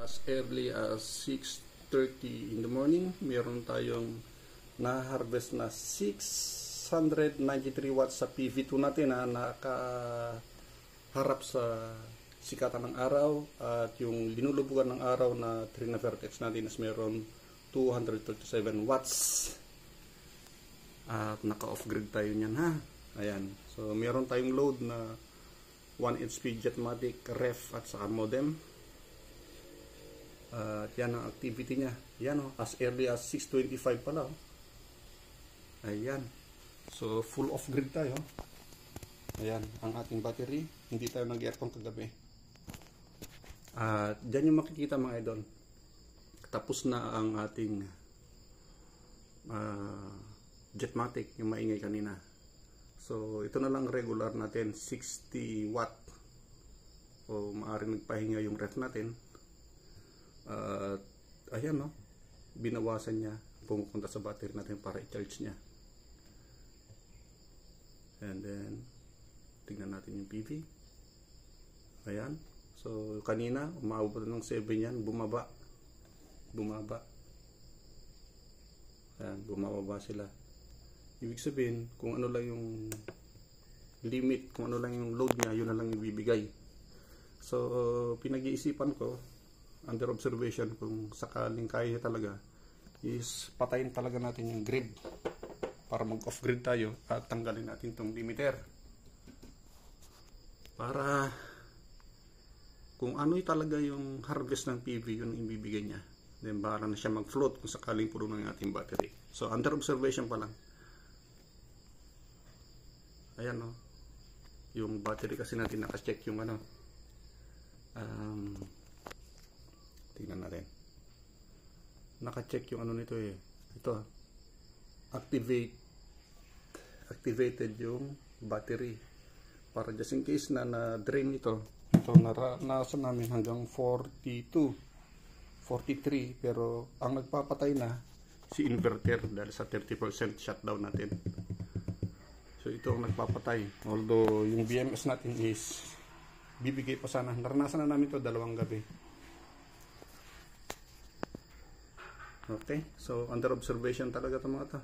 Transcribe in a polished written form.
as early as 6:30 in the morning, meron tayong na-harvest na 693 watts sa PV2 natin na nakaharap sa sikatan ng araw, at yung linulubugan ng araw na Trina Vertex natin is meron 237 watts. At naka-off-grid tayo niyan, ha. Ayan. So meron tayong load na 1 HP Jetmatic ref at saka modem. Yan ang activity niya. Yan as early as 6:25 pala. Ayan. So full off grid tayo. Ayan ang ating battery. Hindi tayo nag-aircon kagabi. Diyan yung makikita mga idol. Tapos na ang ating Jetmatic, yung maingay kanina. So ito na lang regular natin, 60 watt. O maaaring nagpahinga yung ref natin. Ayan, no, binawasan niya, pumupunta sa battery natin para i-charge niya. And then tingnan natin yung PV. Ayan. So kanina umabot ng 7 yan, bumaba. Ayan, bumababa sila. Ibig sabihin, kung ano lang yung limit, kung ano lang yung load niya, yun na lang yung ibibigay. So pinag-iisipan ko, under observation, kung sakaling kaya talaga, is patayin talaga natin yung grid para mag off grid tayo at tanggalin natin itong limiter para kung ano talaga yung harvest ng PV, yun ang ibibigay niya. Then para na siya mag float kung sakaling puno ng ating battery. So under observation pa lang. Ayan, no, yung battery kasi natin naka-check yung ano, tingnan natin. Naka-check yung ano nito eh. Ito. Activated yung battery. Para just in case na na-drain ito. Ito nasa namin hanggang 42, 43. Pero ang nagpapatay na si inverter dahil sa 30% shutdown natin. So ito ang nagpapatay. Although yung BMS natin is bibigay pa sana. Naranasan na namin ito 2 gabi. Okay, so under observation talaga ito mga ito.